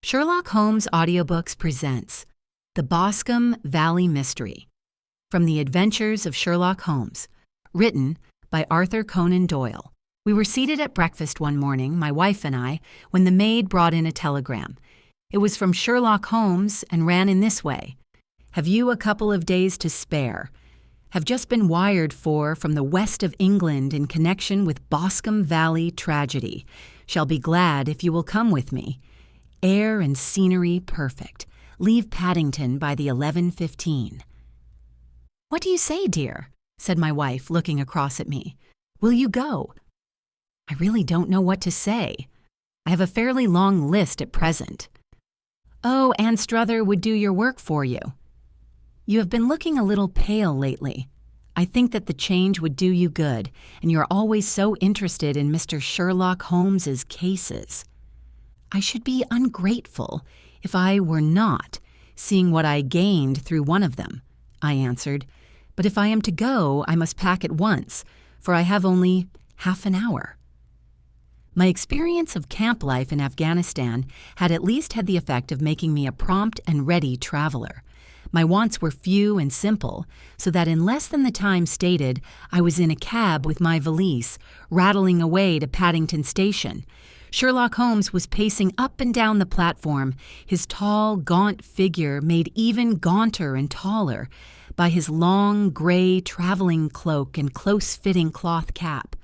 Sherlock Holmes Audiobooks presents The Boscombe Valley Mystery from the Adventures of Sherlock Holmes, written by Arthur Conan Doyle. We were seated at breakfast one morning, my wife and I, when the maid brought in a telegram. It was from Sherlock Holmes and ran in this way: "Have you a couple of days to spare? Have just been wired for from the west of England in connection with Boscombe Valley tragedy. Shall be glad if you will come with me. Air and scenery perfect. Leave Paddington by the 11:15. "What do you say, dear?" said my wife, looking across at me. "Will you go?" "I really don't know what to say. I have a fairly long list at present." "Oh, Anstruther would do your work for you." "You have been looking a little pale lately. I think that the change would do you good, and you are always so interested in Mr. Sherlock Holmes's cases." "I should be ungrateful if I were not, seeing what I gained through one of them," I answered. "But if I am to go, I must pack at once, for I have only half an hour." My experience of camp life in Afghanistan had at least had the effect of making me a prompt and ready traveler. My wants were few and simple, so that in less than the time stated, I was in a cab with my valise, rattling away to Paddington Station. Sherlock Holmes was pacing up and down the platform, his tall, gaunt figure made even gaunter and taller by his long, gray traveling cloak and close-fitting cloth cap.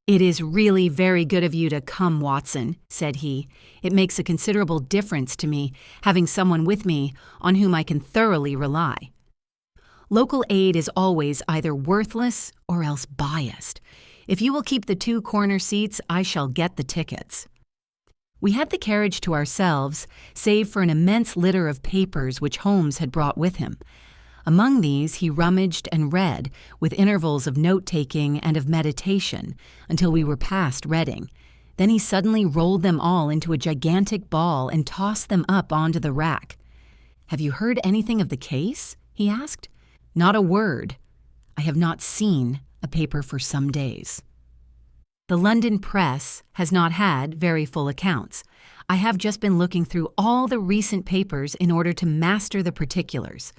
"It is really very good of you to come, Watson," said he. "It makes a considerable difference to me, having someone with me on whom I can thoroughly rely. Local aid is always either worthless or else biased. If you will keep the two corner seats, I shall get the tickets." We had the carriage to ourselves, save for an immense litter of papers which Holmes had brought with him. Among these he rummaged and read, with intervals of note-taking and of meditation, until we were past Reading. Then he suddenly rolled them all into a gigantic ball and tossed them up onto the rack. "Have you heard anything of the case?" he asked. "Not a word. I have not seen a paper for some days. The London press has not had very full accounts. I have just been looking through all the recent papers in order to master the particulars.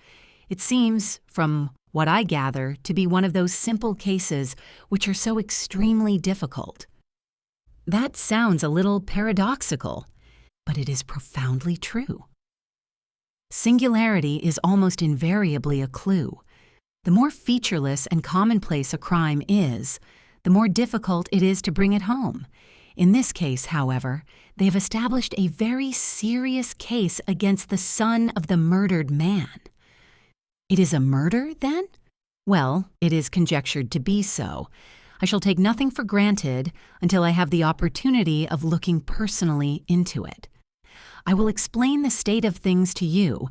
It seems, from what I gather, to be one of those simple cases which are so extremely difficult." That sounds a little paradoxical, but it is profoundly true. Singularity is almost invariably a clue. The more featureless and commonplace a crime is, the more difficult it is to bring it home. In this case, however, they have established a very serious case against the son of the murdered man. It is a murder, then? Well, it is conjectured to be so. I shall take nothing for granted until I have the opportunity of looking personally into it. I will explain the state of things to you,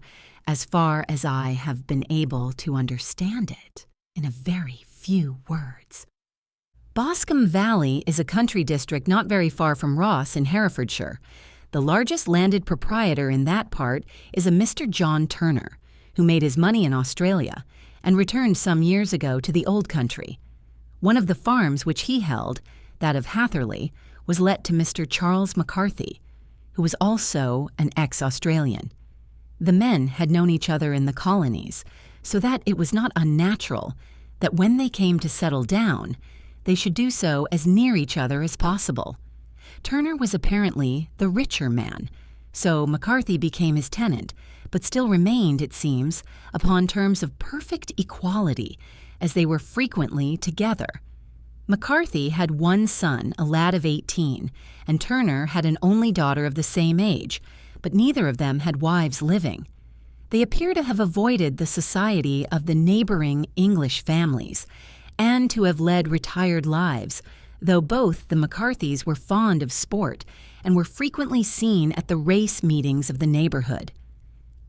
as far as I have been able to understand it, in a very few words. Boscombe Valley is a country district not very far from Ross in Herefordshire. The largest landed proprietor in that part is a Mr. John Turner, who made his money in Australia and returned some years ago to the old country. One of the farms which he held, that of Hatherley, was let to Mr. Charles McCarthy, who was also an ex-Australian. The men had known each other in the colonies, so that it was not unnatural that when they came to settle down, they should do so as near each other as possible. Turner was apparently the richer man, so McCarthy became his tenant, but still remained, it seems, upon terms of perfect equality, as they were frequently together. McCarthy had one son, a lad of 18, and Turner had an only daughter of the same age, but neither of them had wives living. They appear to have avoided the society of the neighboring English families, and to have led retired lives, though both the McCarthys were fond of sport and were frequently seen at the race meetings of the neighborhood.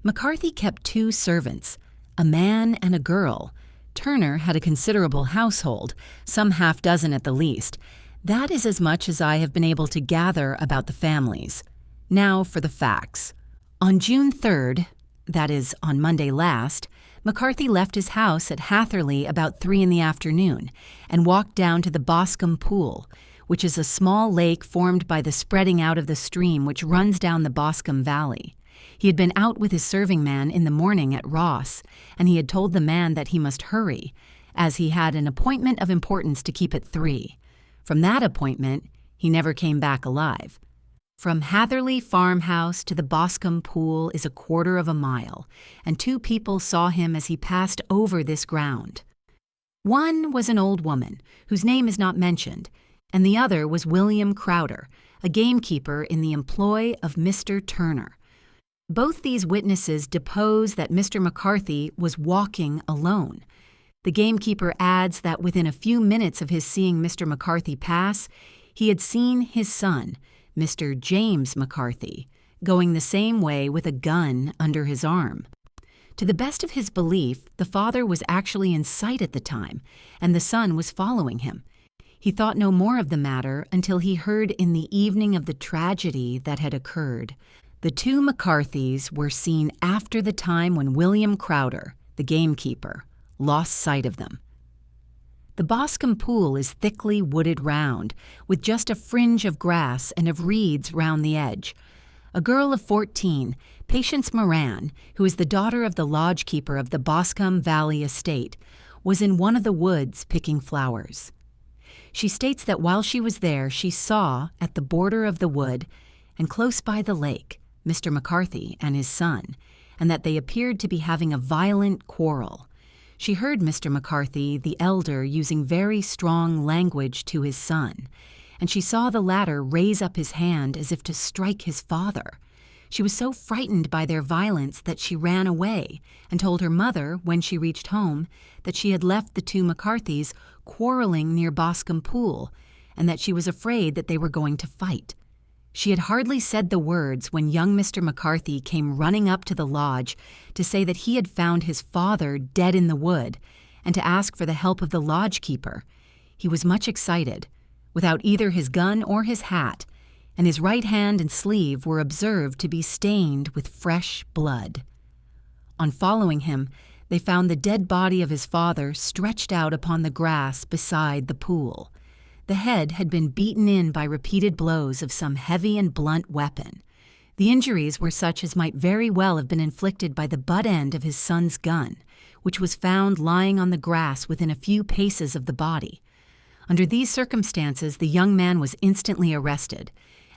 McCarthy kept two servants, a man and a girl. Turner had a considerable household, some half-dozen at the least. That is as much as I have been able to gather about the families. Now for the facts. On June 3rd, that is, on Monday last, McCarthy left his house at Hatherley about 3 in the afternoon and walked down to the Boscombe pool, which is a small lake formed by the spreading out of the stream which runs down the Boscombe Valley. He had been out with his serving man in the morning at Ross, and he had told the man that he must hurry, as he had an appointment of importance to keep at 3. From that appointment, he never came back alive. From Hatherley farmhouse to the Boscombe pool is 1/4 of a mile, and 2 people saw him as he passed over this ground. One was an old woman, whose name is not mentioned, and the other was William Crowder, a gamekeeper in the employ of Mr. Turner. Both these witnesses depose that Mr. McCarthy was walking alone. The gamekeeper adds that within a few minutes of his seeing Mr. McCarthy pass, he had seen his son, Mr. James McCarthy, going the same way with a gun under his arm. To the best of his belief, the father was actually in sight at the time, and the son was following him. He thought no more of the matter until he heard in the evening of the tragedy that had occurred. The 2 McCarthys were seen after the time when William Crowder, the gamekeeper, lost sight of them. The Boscombe pool is thickly wooded round, with just a fringe of grass and of reeds round the edge. A girl of 14, Patience Moran, who is the daughter of the lodge-keeper of the Boscombe Valley estate, was in one of the woods picking flowers. She states that while she was there, she saw, at the border of the wood, and close by the lake, Mr. McCarthy and his son, and that they appeared to be having a violent quarrel. She heard Mr. McCarthy, the elder, using very strong language to his son, and she saw the latter raise up his hand as if to strike his father. She was so frightened by their violence that she ran away and told her mother, when she reached home, that she had left the 2 McCarthys quarreling near Boscombe Pool, and that she was afraid that they were going to fight. She had hardly said the words when young Mr. McCarthy came running up to the lodge to say that he had found his father dead in the wood, and to ask for the help of the lodge-keeper. He was much excited, without either his gun or his hat, and his right hand and sleeve were observed to be stained with fresh blood. On following him, they found the dead body of his father stretched out upon the grass beside the pool. The head had been beaten in by repeated blows of some heavy and blunt weapon. The injuries were such as might very well have been inflicted by the butt end of his son's gun, which was found lying on the grass within a few paces of the body. Under these circumstances, the young man was instantly arrested,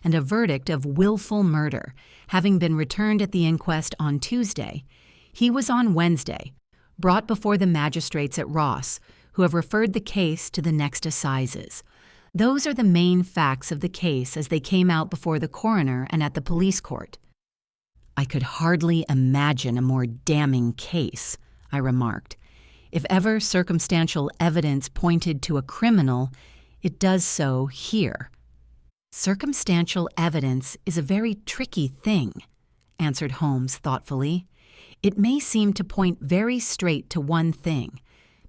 and a verdict of willful murder having been returned at the inquest on Tuesday, he was on Wednesday brought before the magistrates at Ross, who have referred the case to the next assizes. Those are the main facts of the case as they came out before the coroner and at the police court. "I could hardly imagine a more damning case," I remarked. "If ever circumstantial evidence pointed to a criminal, it does so here." "Circumstantial evidence is a very tricky thing," answered Holmes thoughtfully. "It may seem to point very straight to one thing,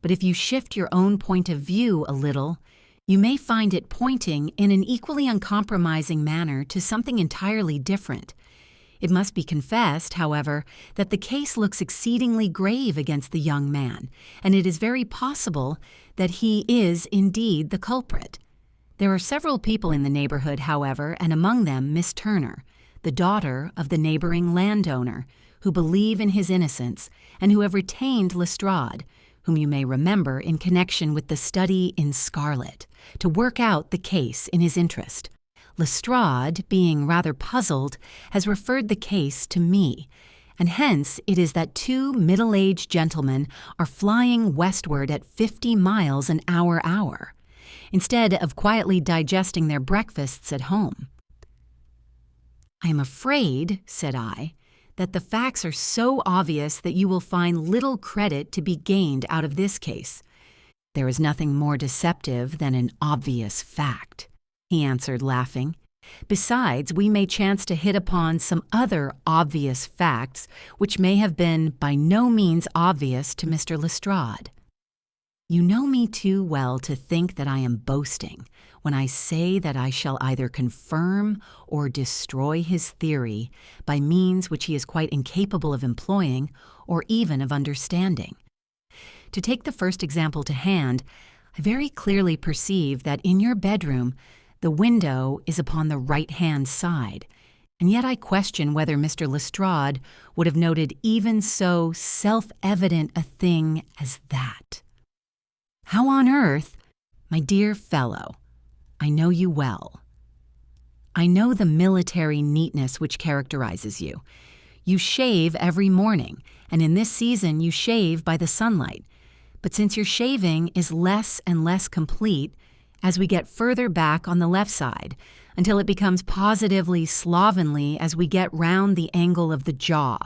but if you shift your own point of view a little, you may find it pointing in an equally uncompromising manner to something entirely different. It must be confessed, however, that the case looks exceedingly grave against the young man, and it is very possible that he is indeed the culprit. There are several people in the neighborhood, however, and among them Miss Turner, the daughter of the neighboring landowner, who believe in his innocence and who have retained Lestrade, whom you may remember in connection with the study in Scarlet, to work out the case in his interest. Lestrade, being rather puzzled, has referred the case to me, and hence it is that 2 middle-aged gentlemen are flying westward at 50 miles an hour, instead of quietly digesting their breakfasts at home. "I am afraid," said I, "that the facts are so obvious that you will find little credit to be gained out of this case." "There is nothing more deceptive than an obvious fact," he answered, laughing. "Besides, we may chance to hit upon some other obvious facts which may have been by no means obvious to Mr. Lestrade. You know me too well to think that I am boasting when I say that I shall either confirm or destroy his theory by means which he is quite incapable of employing or even of understanding. To take the first example to hand, I very clearly perceive that in your bedroom The window is upon the right-hand side, and yet I question whether Mr. Lestrade would have noted even so self-evident a thing as that. How on earth, my dear fellow, I know you well. I know the military neatness which characterizes you. You shave every morning, and in this season you shave by the sunlight. But since your shaving is less and less complete as we get further back on the left side, until it becomes positively slovenly as we get round the angle of the jaw,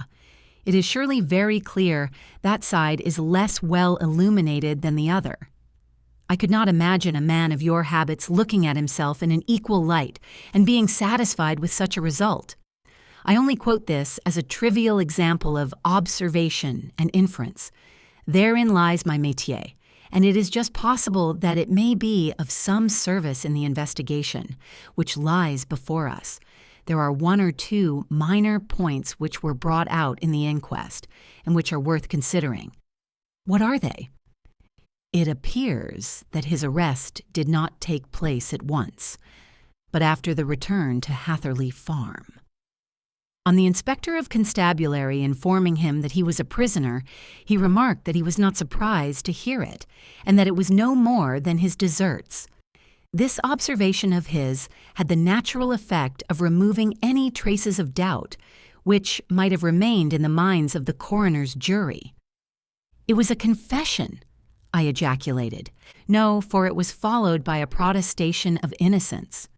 it is surely very clear that side is less well illuminated than the other. I could not imagine a man of your habits looking at himself in an equal light and being satisfied with such a result. I only quote this as a trivial example of observation and inference. Therein lies my métier, and it is just possible that it may be of some service in the investigation which lies before us. There are one or two minor points which were brought out in the inquest, and which are worth considering. What are they? It appears that his arrest did not take place at once, but after the return to Hatherley Farm. On the inspector of constabulary informing him that he was a prisoner, he remarked that he was not surprised to hear it, and that it was no more than his deserts. This observation of his had the natural effect of removing any traces of doubt which might have remained in the minds of the coroner's jury. "It was a confession," I ejaculated. No, for it was followed by a protestation of innocence.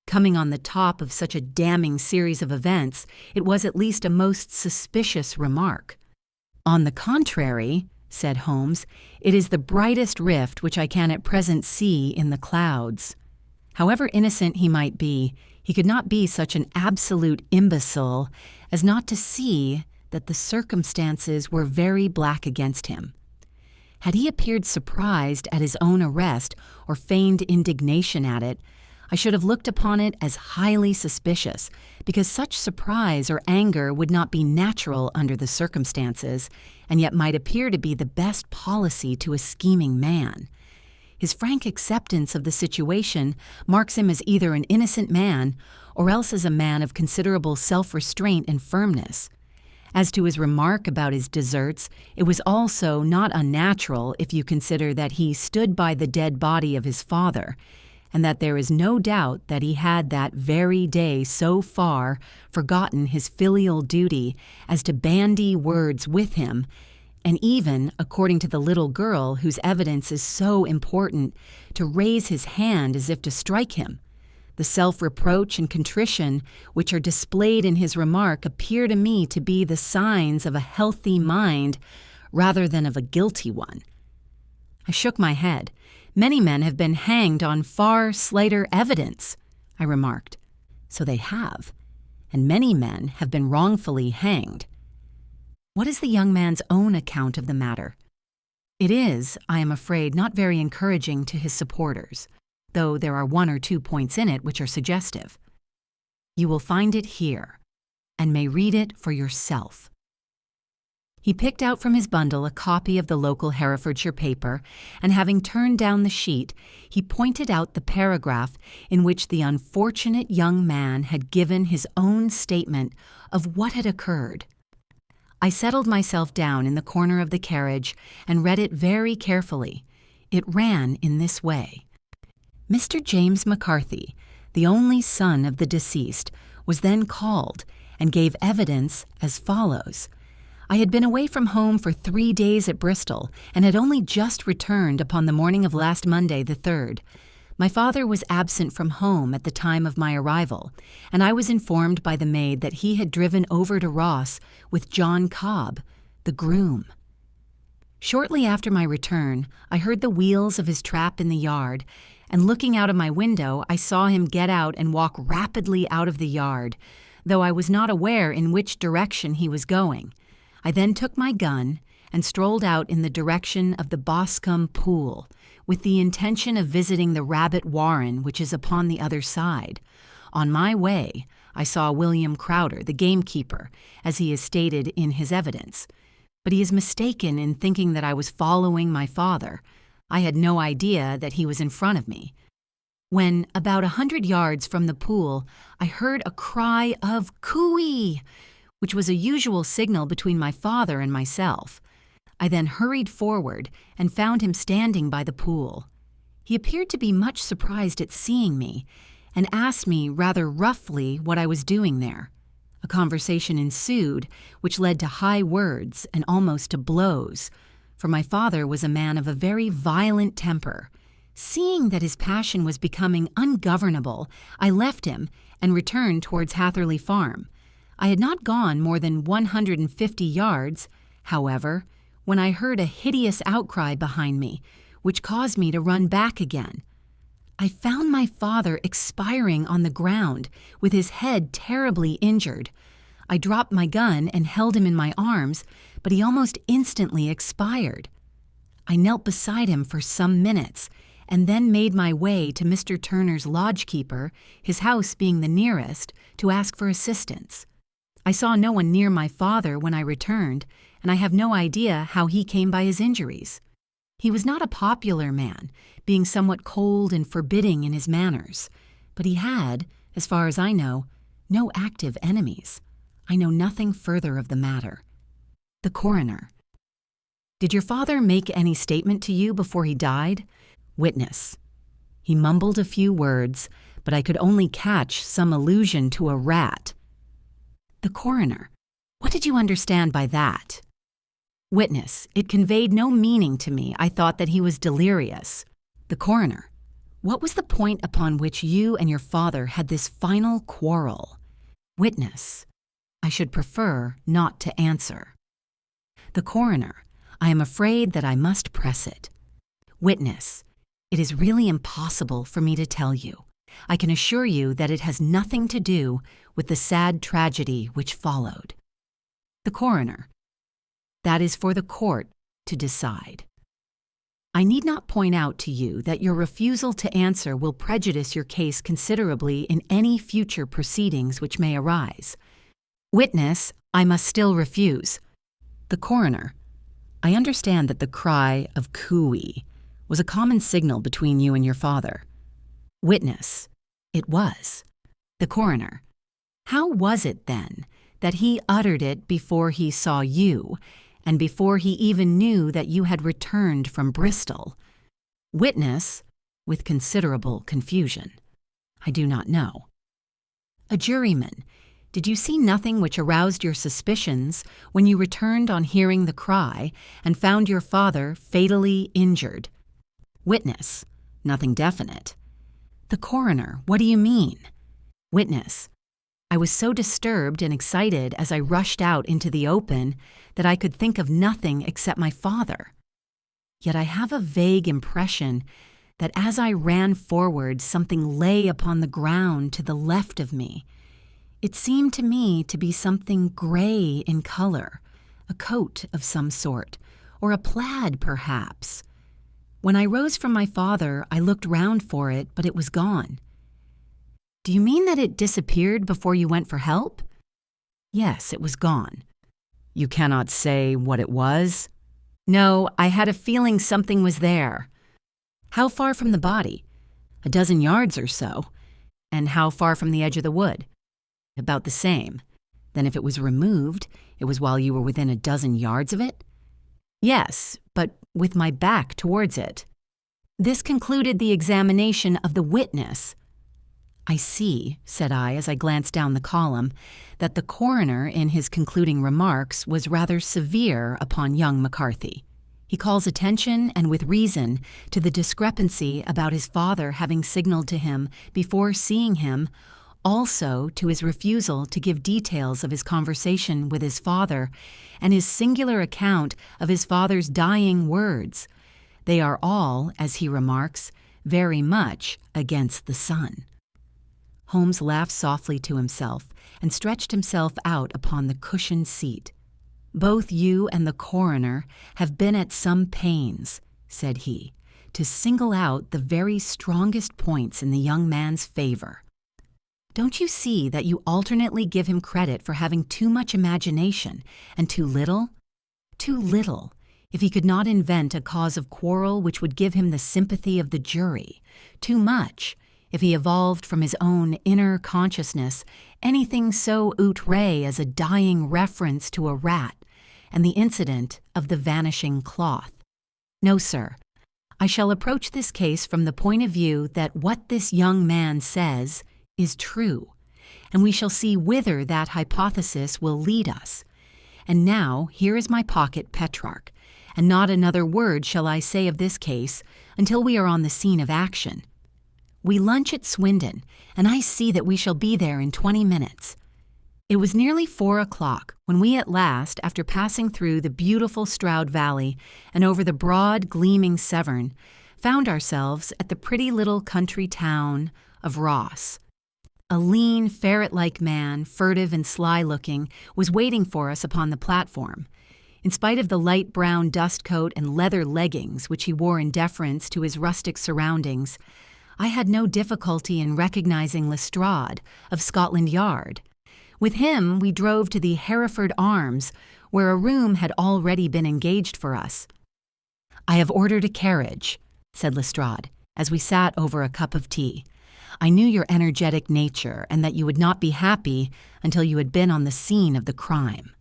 Coming on the top of such a damning series of events, it was at least a most suspicious remark. "On the contrary," said Holmes, "it is the brightest rift which I can at present see in the clouds." However innocent he might be, he could not be such an absolute imbecile as not to see that the circumstances were very black against him. Had he appeared surprised at his own arrest or feigned indignation at it, I should have looked upon it as highly suspicious, because such surprise or anger would not be natural under the circumstances, and yet might appear to be the best policy to a scheming man. His frank acceptance of the situation marks him as either an innocent man or else as a man of considerable self-restraint and firmness. As to his remark about his deserts, it was also not unnatural if you consider that he stood by the dead body of his father, and that there is no doubt that he had that very day so far forgotten his filial duty as to bandy words with him, and even, according to the little girl whose evidence is so important, to raise his hand as if to strike him. The self-reproach and contrition which are displayed in his remark appear to me to be the signs of a healthy mind rather than of a guilty one. I shook my head. "Many men have been hanged on far slighter evidence," I remarked. "So they have, and many men have been wrongfully hanged." What is the young man's own account of the matter? It is, I am afraid, not very encouraging to his supporters, though there are one or two points in it which are suggestive. You will find it here, and may read it for yourself. He picked out from his bundle a copy of the local Herefordshire paper, and having turned down the sheet, he pointed out the paragraph in which the unfortunate young man had given his own statement of what had occurred. I settled myself down in the corner of the carriage and read it very carefully. It ran in this way. Mr. James McCarthy, the only son of the deceased, was then called and gave evidence as follows. I had been away from home for 3 days at Bristol, and had only just returned upon the morning of last Monday, the 3rd. My father was absent from home at the time of my arrival, and I was informed by the maid that he had driven over to Ross with John Cobb, the groom. Shortly after my return, I heard the wheels of his trap in the yard, and looking out of my window, I saw him get out and walk rapidly out of the yard, though I was not aware in which direction he was going. I then took my gun and strolled out in the direction of the Boscombe pool, with the intention of visiting the rabbit warren which is upon the other side. On my way, I saw William Crowder, the gamekeeper, as he is stated in his evidence. But he is mistaken in thinking that I was following my father. I had no idea that he was in front of me. When, about 100 yards from the pool, I heard a cry of "Cooey!" which was a usual signal between my father and myself. I then hurried forward and found him standing by the pool. He appeared to be much surprised at seeing me and asked me rather roughly what I was doing there. A conversation ensued, which led to high words and almost to blows, for my father was a man of a very violent temper. Seeing that his passion was becoming ungovernable, I left him and returned towards Hatherley Farm. I had not gone more than 150 yards, however, when I heard a hideous outcry behind me, which caused me to run back again. I found my father expiring on the ground, with his head terribly injured. I dropped my gun and held him in my arms, but he almost instantly expired. I knelt beside him for some minutes, and then made my way to Mr. Turner's lodgekeeper, his house being the nearest, to ask for assistance. I saw no one near my father when I returned, and I have no idea how he came by his injuries. He was not a popular man, being somewhat cold and forbidding in his manners, but he had, as far as I know, no active enemies. I know nothing further of the matter. The coroner. Did your father make any statement to you before he died? Witness. He mumbled a few words, but I could only catch some allusion to a rat. The coroner. What did you understand by that? Witness. It conveyed no meaning to me. I thought that he was delirious. The coroner. What was the point upon which you and your father had this final quarrel? Witness. I should prefer not to answer. The coroner. I am afraid that I must press it. Witness. It is really impossible for me to tell you. I can assure you that it has nothing to do with the sad tragedy which followed. The coroner. That is for the court to decide. I need not point out to you that your refusal to answer will prejudice your case considerably in any future proceedings which may arise. Witness, I must still refuse. The coroner. I understand that the cry of "Cooey" was a common signal between you and your father. Witness. It was. The coroner. How was it, then, that he uttered it before he saw you, and before he even knew that you had returned from Bristol? Witness, with considerable confusion. I do not know. A juryman. Did you see nothing which aroused your suspicions when you returned on hearing the cry and found your father fatally injured? Witness. Nothing definite. The coroner. What do you mean? Witness. I was so disturbed and excited as I rushed out into the open that I could think of nothing except my father. Yet I have a vague impression that as I ran forward, something lay upon the ground to the left of me. It seemed to me to be something gray in color, a coat of some sort, or a plaid perhaps. When I rose from my father, I looked round for it, but it was gone. Do you mean that it disappeared before you went for help? Yes, it was gone. You cannot say what it was? No, I had a feeling something was there. How far from the body? 12 yards or so. And how far from the edge of the wood? About the same. Then if it was removed, it was while you were within 12 yards of it? Yes, but with my back towards it. This concluded the examination of the witness. I see, said I as I glanced down the column, that the coroner in his concluding remarks was rather severe upon young McCarthy. He calls attention, and with reason, to the discrepancy about his father having signaled to him before seeing him, also to his refusal to give details of his conversation with his father, and his singular account of his father's dying words. They are all, as he remarks, very much against the sun. Holmes laughed softly to himself and stretched himself out upon the cushioned seat. Both you and the coroner have been at some pains, said he, to single out the very strongest points in the young man's favor. Don't you see that you alternately give him credit for having too much imagination and too little? Too little, if he could not invent a cause of quarrel which would give him the sympathy of the jury. Too much, if he evolved from his own inner consciousness anything so outre as a dying reference to a rat and the incident of the vanishing cloth. No, sir. I shall approach this case from the point of view that what this young man says is true, and we shall see whither that hypothesis will lead us. And now here is my pocket Petrarch, and not another word shall I say of this case until we are on the scene of action. We lunch at Swindon, and I see that we shall be there in 20 minutes. It was nearly 4 o'clock when we at last, after passing through the beautiful Stroud Valley and over the broad, gleaming Severn, found ourselves at the pretty little country town of Ross. A lean, ferret-like man, furtive and sly-looking, was waiting for us upon the platform. In spite of the light brown dust coat and leather leggings which he wore in deference to his rustic surroundings, I had no difficulty in recognizing Lestrade of Scotland Yard. With him we drove to the Hereford Arms, where a room had already been engaged for us. "I have ordered a carriage," said Lestrade, as we sat over a cup of tea. "I knew your energetic nature, and that you would not be happy until you had been on the scene of the crime."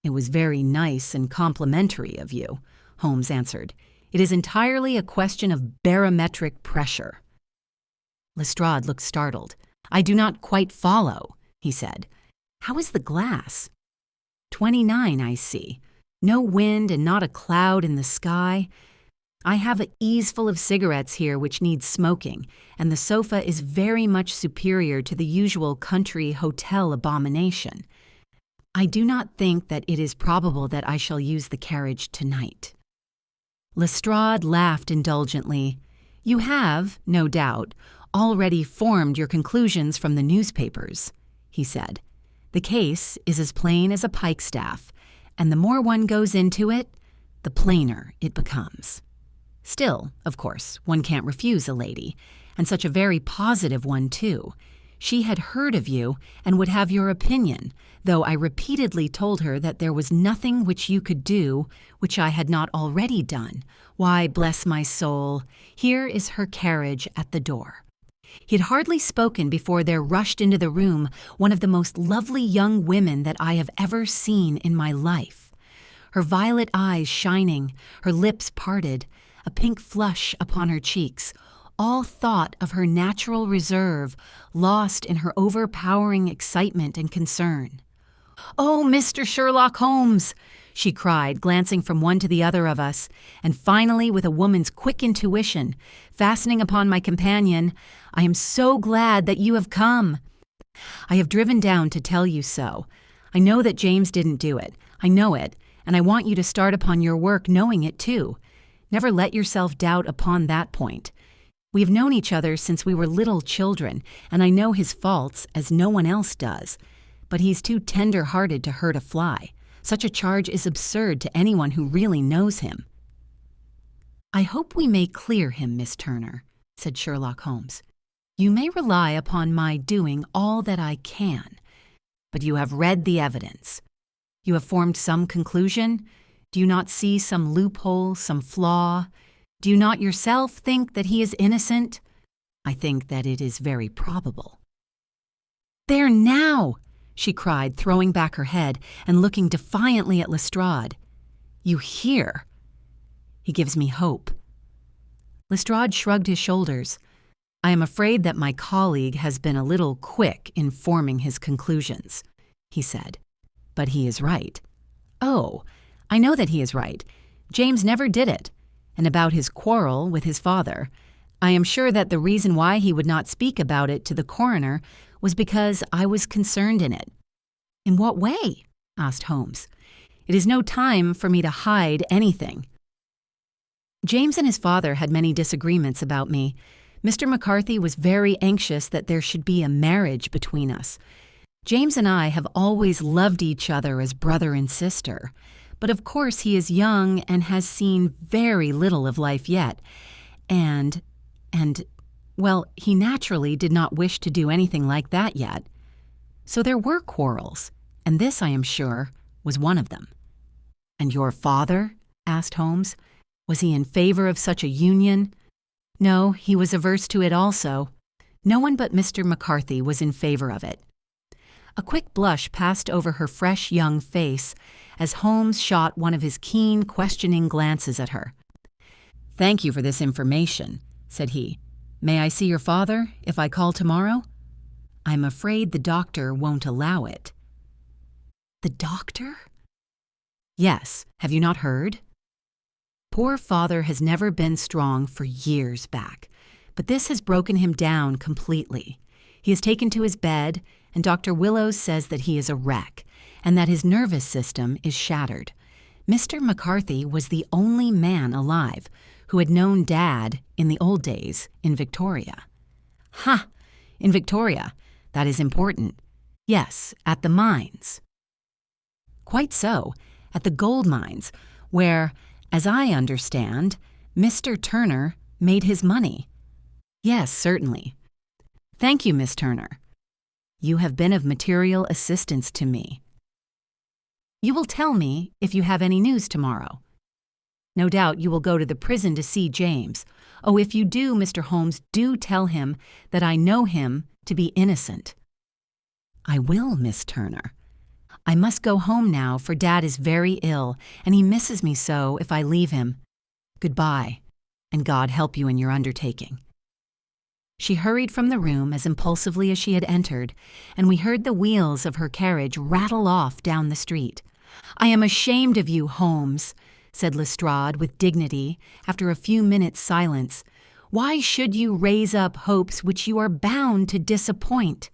"It was very nice and complimentary of you," Holmes answered. "It is entirely a question of barometric pressure." Lestrade looked startled. "I do not quite follow," he said. "How is the glass?" 29, I see. No wind and not a cloud in the sky. I have an easeful of cigarettes here which need smoking, and the sofa is very much superior to the usual country hotel abomination. I do not think that it is probable that I shall use the carriage tonight." Lestrade laughed indulgently. "You have, no doubt, already formed your conclusions from the newspapers," he said. "The case is as plain as a pikestaff, and the more one goes into it, the plainer it becomes. Still, of course, one can't refuse a lady, and such a very positive one, too. She had heard of you and would have your opinion, though I repeatedly told her that there was nothing which you could do which I had not already done. Why, bless my soul, here is her carriage at the door." He had hardly spoken before there rushed into the room one of the most lovely young women that I have ever seen in my life. Her violet eyes shining, her lips parted, a pink flush upon her cheeks, all thought of her natural reserve lost in her overpowering excitement and concern. "Oh, Mr. Sherlock Holmes!" she cried, glancing from one to the other of us, and finally, with a woman's quick intuition, fastening upon my companion, "I am so glad that you have come. I have driven down to tell you so. I know that James didn't do it. I know it, and I want you to start upon your work knowing it too. Never let yourself doubt upon that point. We have known each other since we were little children, and I know his faults as no one else does. But he's too tender-hearted to hurt a fly. Such a charge is absurd to anyone who really knows him." "I hope we may clear him, Miss Turner," said Sherlock Holmes. "You may rely upon my doing all that I can. But you have read the evidence. You have formed some conclusion? Do you not see some loophole, some flaw? Do you not yourself think that he is innocent? I think that it is very probable." "There now!" she cried, throwing back her head and looking defiantly at Lestrade. "You hear? He gives me hope." Lestrade shrugged his shoulders. "I am afraid that my colleague has been a little quick in forming his conclusions," he said. "But he is right." "Oh, I know that he is right. James never did it. And about his quarrel with his father, I am sure that the reason why he would not speak about it to the coroner was because I was concerned in it." "In what way?" asked Holmes. "It is no time for me to hide anything. James and his father had many disagreements about me. Mr. McCarthy was very anxious that there should be a marriage between us. James and I have always loved each other as brother and sister, but of course he is young and has seen very little of life yet, and, well, he naturally did not wish to do anything like that yet. So there were quarrels, and this, I am sure, was one of them." "And your father?" asked Holmes. "Was he in favor of such a union?" "No, he was averse to it also." No one but Mr. McCarthy was in favor of it. A quick blush passed over her fresh young face as Holmes shot one of his keen, questioning glances at her. "Thank you for this information," said he. "May I see your father if I call tomorrow?" "I'm afraid the doctor won't allow it." "The doctor?" "Yes. Have you not heard?" Poor father has never been strong for years back, but this has broken him down completely. He is taken to his bed, and Dr. Willows says that he is a wreck, and that his nervous system is shattered. Mr. McCarthy was the only man alive who had known Dad in the old days in Victoria. "Ha! In Victoria. That is important." "Yes, at the mines." "Quite so, at the gold mines, where, as I understand, Mr. Turner made his money." "Yes, certainly." "Thank you, Miss Turner. You have been of material assistance to me." "You will tell me if you have any news tomorrow." "No doubt you will go to the prison to see James. Oh, if you do, Mr. Holmes, do tell him that I know him to be innocent." "I will, Miss Turner. I must go home now, for Dad is very ill, and he misses me so if I leave him. Goodbye, and God help you in your undertaking." She hurried from the room as impulsively as she had entered, and we heard the wheels of her carriage rattle off down the street. "I am ashamed of you, Holmes," said Lestrade with dignity after a few minutes' silence. "Why should you raise up hopes which you are bound to disappoint?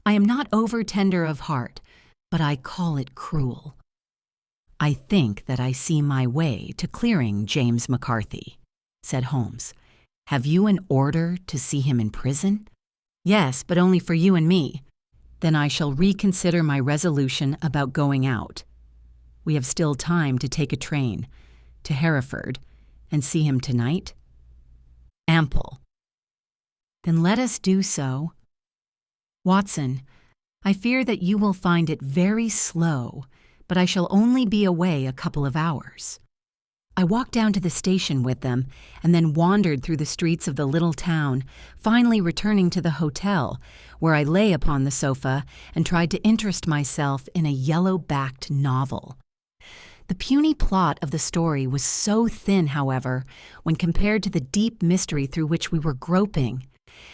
I am not over-tender of heart, but I call it cruel." "I think that I see my way to clearing James McCarthy," said Holmes. "Have you an order to see him in prison?" "Yes, but only for you and me." "Then I shall reconsider my resolution about going out. We have still time to take a train to Hereford and see him tonight?" "Ample." "Then let us do so. Watson, I fear that you will find it very slow, but I shall only be away a couple of hours." I walked down to the station with them and then wandered through the streets of the little town, finally returning to the hotel, where I lay upon the sofa and tried to interest myself in a yellow-backed novel. The puny plot of the story was so thin, however, when compared to the deep mystery through which we were groping,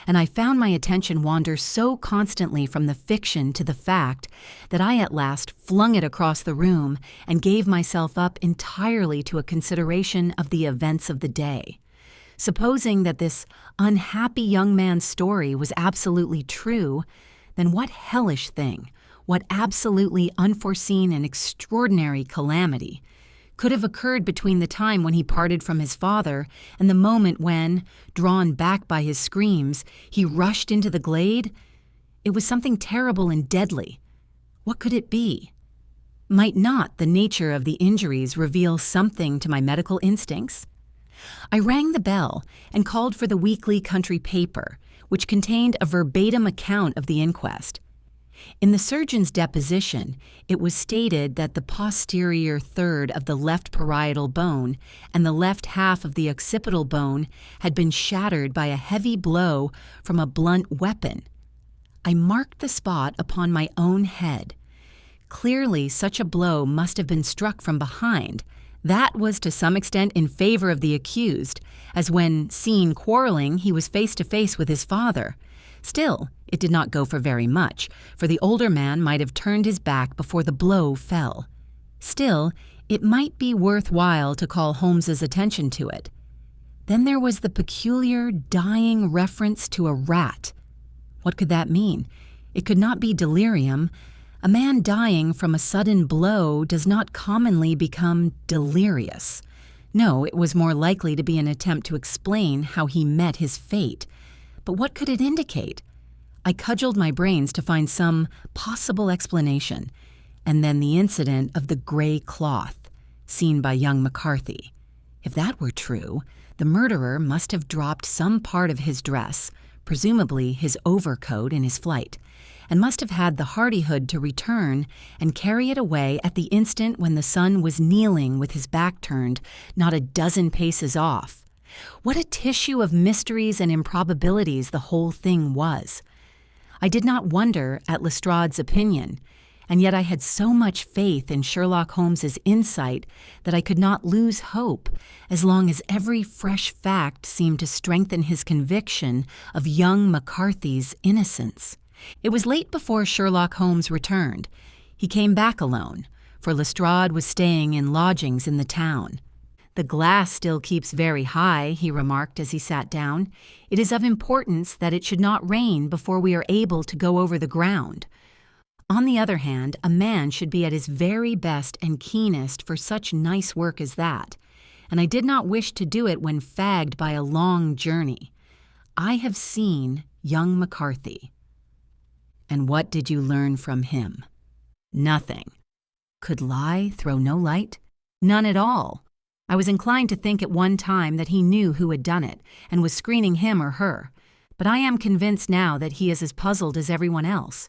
and I found my attention wander so constantly from the fiction to the fact that I at last flung it across the room and gave myself up entirely to a consideration of the events of the day. Supposing that this unhappy young man's story was absolutely true, then what hellish thing, what absolutely unforeseen and extraordinary calamity could have occurred between the time when he parted from his father and the moment when, drawn back by his screams, he rushed into the glade? It was something terrible and deadly. What could it be? Might not the nature of the injuries reveal something to my medical instincts? I rang the bell and called for the weekly country paper, which contained a verbatim account of the inquest. In the surgeon's deposition, it was stated that the posterior third of the left parietal bone and the left half of the occipital bone had been shattered by a heavy blow from a blunt weapon. I marked the spot upon my own head. Clearly, such a blow must have been struck from behind. That was to some extent in favor of the accused, as when seen quarreling, he was face to face with his father. Still, it did not go for very much, for the older man might have turned his back before the blow fell. Still, it might be worthwhile to call Holmes's attention to it. Then there was the peculiar, dying reference to a rat. What could that mean? It could not be delirium. A man dying from a sudden blow does not commonly become delirious. No, it was more likely to be an attempt to explain how he met his fate. But what could it indicate? I cudgeled my brains to find some possible explanation, and then the incident of the gray cloth, seen by young McCarthy. If that were true, the murderer must have dropped some part of his dress, presumably his overcoat in his flight, and must have had the hardihood to return and carry it away at the instant when the son was kneeling with his back turned, not a dozen paces off. What a tissue of mysteries and improbabilities the whole thing was. I did not wonder at Lestrade's opinion, and yet I had so much faith in Sherlock Holmes's insight that I could not lose hope as long as every fresh fact seemed to strengthen his conviction of young McCarthy's innocence. It was late before Sherlock Holmes returned. He came back alone, for Lestrade was staying in lodgings in the town. "The glass still keeps very high," he remarked as he sat down. "It is of importance that it should not rain before we are able to go over the ground. On the other hand, a man should be at his very best and keenest for such nice work as that, and I did not wish to do it when fagged by a long journey. I have seen young McCarthy." "And what did you learn from him?" "Nothing." Could lie throw no light? None at all. I was inclined to think at one time that he knew who had done it and was screening him or her, but I am convinced now that he is as puzzled as everyone else.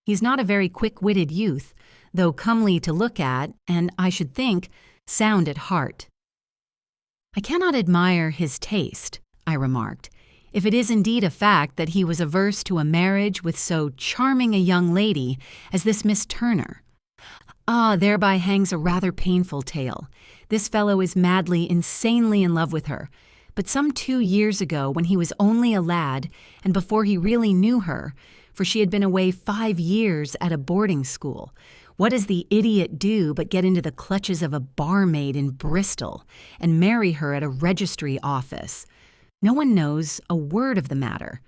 He's not a very quick-witted youth, though comely to look at, and, I should think, sound at heart. "I cannot admire his taste," I remarked, "if it is indeed a fact that he was averse to a marriage with so charming a young lady as this Miss Turner. Ah, thereby hangs a rather painful tale. This fellow is madly, insanely in love with her. But some 2 years ago, when he was only a lad, and before he really knew her, for she had been away 5 years at a boarding school, what does the idiot do but get into the clutches of a barmaid in Bristol and marry her at a registry office? No one knows a word of the matter.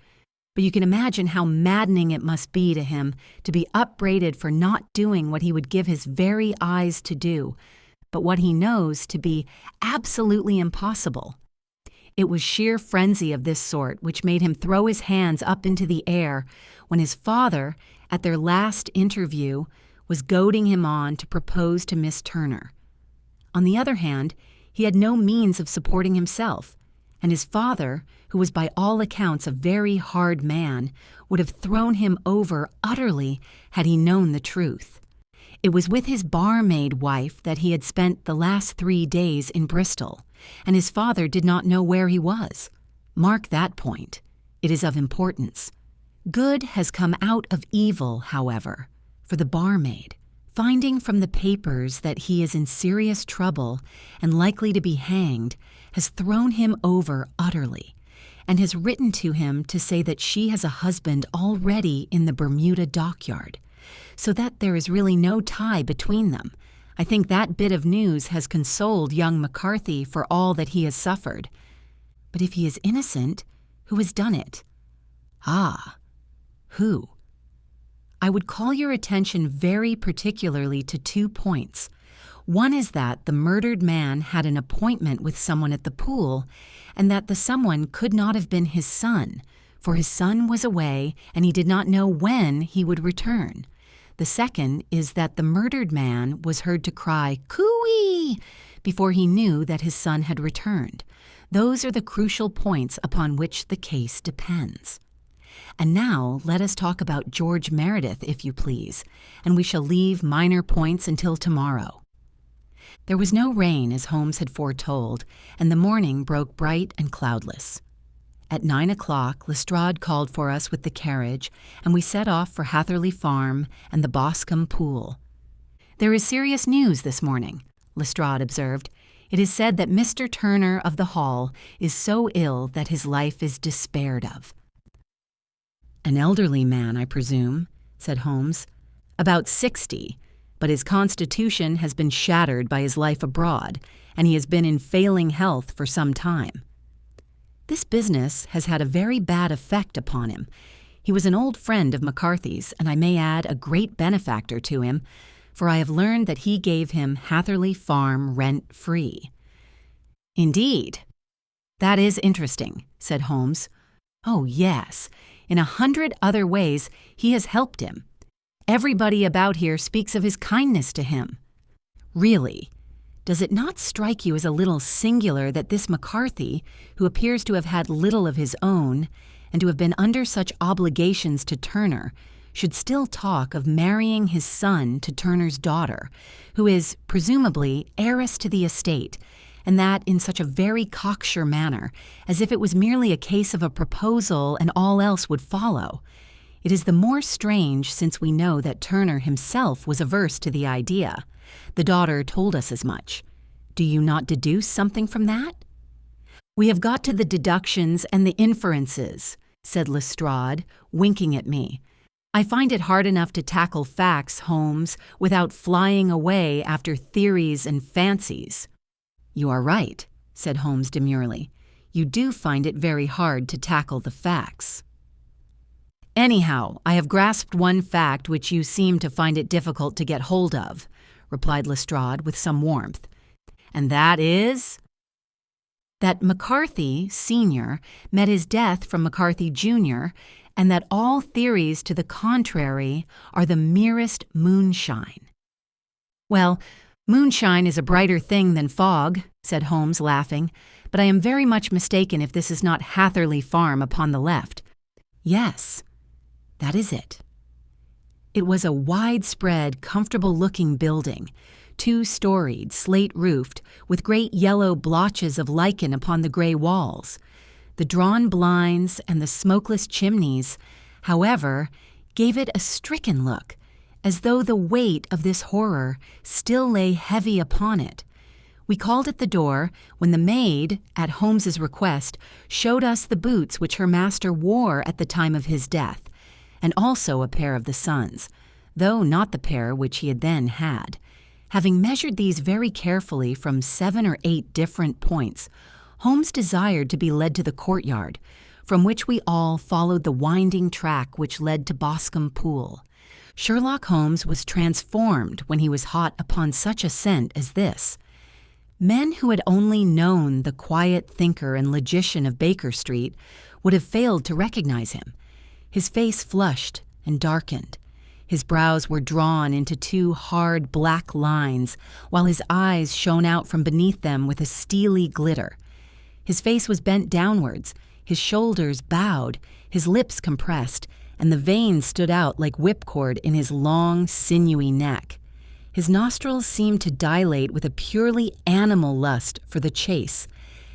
But you can imagine how maddening it must be to him to be upbraided for not doing what he would give his very eyes to do, but what he knows to be absolutely impossible. It was sheer frenzy of this sort which made him throw his hands up into the air when his father, at their last interview, was goading him on to propose to Miss Turner. On the other hand, he had no means of supporting himself, and his father, who was by all accounts a very hard man, would have thrown him over utterly had he known the truth. It was with his barmaid wife that he had spent the last 3 days in Bristol, and his father did not know where he was. Mark that point. It is of importance. Good has come out of evil, however, for the barmaid. Finding from the papers that he is in serious trouble and likely to be hanged, has thrown him over utterly, and has written to him to say that she has a husband already in the Bermuda dockyard, so that there is really no tie between them. I think that bit of news has consoled young McCarthy for all that he has suffered. But if he is innocent, who has done it? Ah, who? I would call your attention very particularly to 2 points. One is that the murdered man had an appointment with someone at the pool, and that the someone could not have been his son, for his son was away and he did not know when he would return. The second is that the murdered man was heard to cry "Cooey" before he knew that his son had returned. Those are the crucial points upon which the case depends. And now let us talk about George Meredith, if you please, and we shall leave minor points until tomorrow. There was no rain, as Holmes had foretold, and the morning broke bright and cloudless. At 9 o'clock, Lestrade called for us with the carriage, and we set off for Hatherley Farm and the Boscombe pool. "There is serious news this morning," Lestrade observed. "It is said that Mr. Turner of the Hall is so ill that his life is despaired of." "An elderly man, I presume," said Holmes. "About 60, but his constitution has been shattered by his life abroad, and he has been in failing health for some time. This business has had a very bad effect upon him. He was an old friend of McCarthy's, and I may add a great benefactor to him, for I have learned that he gave him Hatherley Farm rent-free." "Indeed? That is interesting," said Holmes. "Oh, yes. In 100 other ways he has helped him. Everybody about here speaks of his kindness to him. Really, does it not strike you as a little singular that this McCarthy, who appears to have had little of his own, and to have been under such obligations to Turner, should still talk of marrying his son to Turner's daughter, who is, presumably, heiress to the estate, and that in such a very cocksure manner, as if it was merely a case of a proposal and all else would follow. It is the more strange since we know that Turner himself was averse to the idea. The daughter told us as much. Do you not deduce something from that? We have got to the deductions and the inferences, said Lestrade, winking at me. I find it hard enough to tackle facts, Holmes, without flying away after theories and fancies. You are right, said Holmes demurely. You do find it very hard to tackle the facts. Anyhow, I have grasped one fact which you seem to find it difficult to get hold of, replied Lestrade with some warmth. And that is? That McCarthy, Sr., met his death from McCarthy, Jr., and that all theories to the contrary are the merest moonshine. Well, moonshine is a brighter thing than fog, said Holmes, laughing, but I am very much mistaken if this is not Hatherley Farm upon the left. Yes, that is it. It was a widespread, comfortable-looking building, 2-storied, slate-roofed, with great yellow blotches of lichen upon the gray walls. The drawn blinds and the smokeless chimneys, however, gave it a stricken look, as though the weight of this horror still lay heavy upon it. We called at the door when the maid, at Holmes's request, showed us the boots which her master wore at the time of his death, and also a pair of the son's, though not the pair which he had then had. Having measured these very carefully from 7 or 8 different points, Holmes desired to be led to the courtyard, from which we all followed the winding track which led to Boscombe Pool. Sherlock Holmes was transformed when he was hot upon such a scent as this. Men who had only known the quiet thinker and logician of Baker Street would have failed to recognize him. His face flushed and darkened. His brows were drawn into 2 hard black lines, while his eyes shone out from beneath them with a steely glitter. His face was bent downwards, his shoulders bowed, his lips compressed, and the veins stood out like whipcord in his long, sinewy neck. His nostrils seemed to dilate with a purely animal lust for the chase,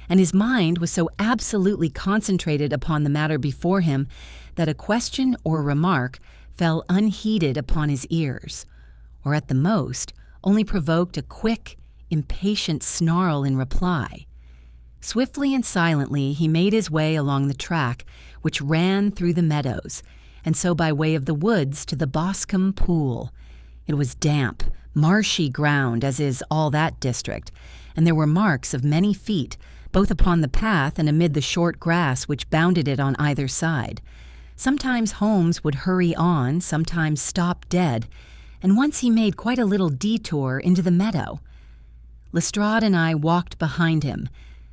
and his mind was so absolutely concentrated upon the matter before him that a question or remark fell unheeded upon his ears, or at the most only provoked a quick, impatient snarl in reply. Swiftly and silently he made his way along the track which ran through the meadows, and so by way of the woods to the Boscombe Pool. It was damp, marshy ground, as is all that district, and there were marks of many feet, both upon the path and amid the short grass which bounded it on either side. Sometimes Holmes would hurry on, sometimes stop dead, and once he made quite a little detour into the meadow. Lestrade and I walked behind him,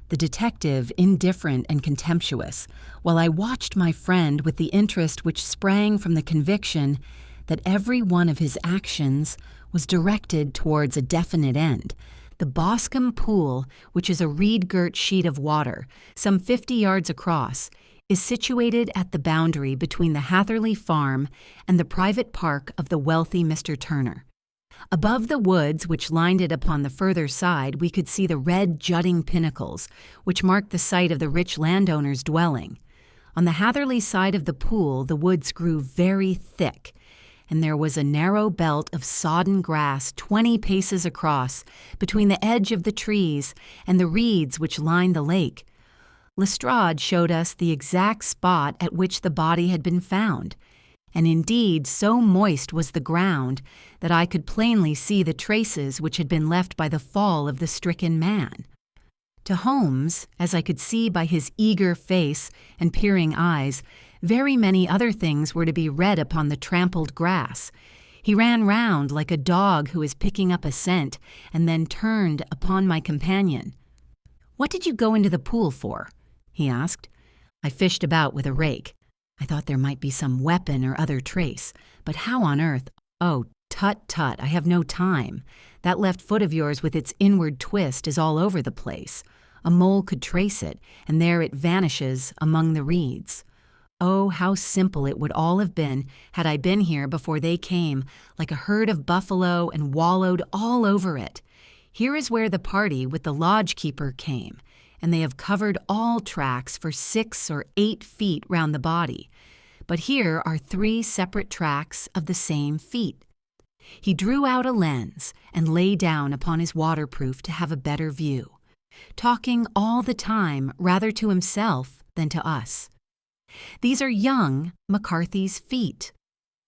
the detective indifferent and contemptuous, while I watched my friend with the interest which sprang from the conviction that every one of his actions was directed towards a definite end. The Boscombe Pool, which is a reed-girt sheet of water, some 50 yards across, is situated at the boundary between the Hatherley Farm and the private park of the wealthy Mr. Turner. Above the woods which lined it upon the further side, we could see the red jutting pinnacles, which marked the site of the rich landowner's dwelling. On the Hatherley side of the pool, the woods grew very thick, and there was a narrow belt of sodden grass 20 paces across between the edge of the trees and the reeds which lined the lake. Lestrade showed us the exact spot at which the body had been found, and indeed so moist was the ground that I could plainly see the traces which had been left by the fall of the stricken man. To Holmes, as I could see by his eager face and peering eyes, very many other things were to be read upon the trampled grass. He ran round like a dog who is picking up a scent, and then turned upon my companion. "What did you go into the pool for?" he asked. I fished about with a rake. I thought there might be some weapon or other trace, but how on earth— "Oh, tut, tut, I have no time. That left foot of yours with its inward twist is all over the place. A mole could trace it, and there it vanishes among the reeds. Oh, how simple it would all have been had I been here before they came, like a herd of buffalo, and wallowed all over it. Here is where the party with the lodge-keeper came, and they have covered all tracks for 6 or 8 feet round the body. But here are 3 separate tracks of the same feet. He drew out a lens and lay down upon his waterproof to have a better view, talking all the time rather to himself than to us. These are young McCarthy's feet.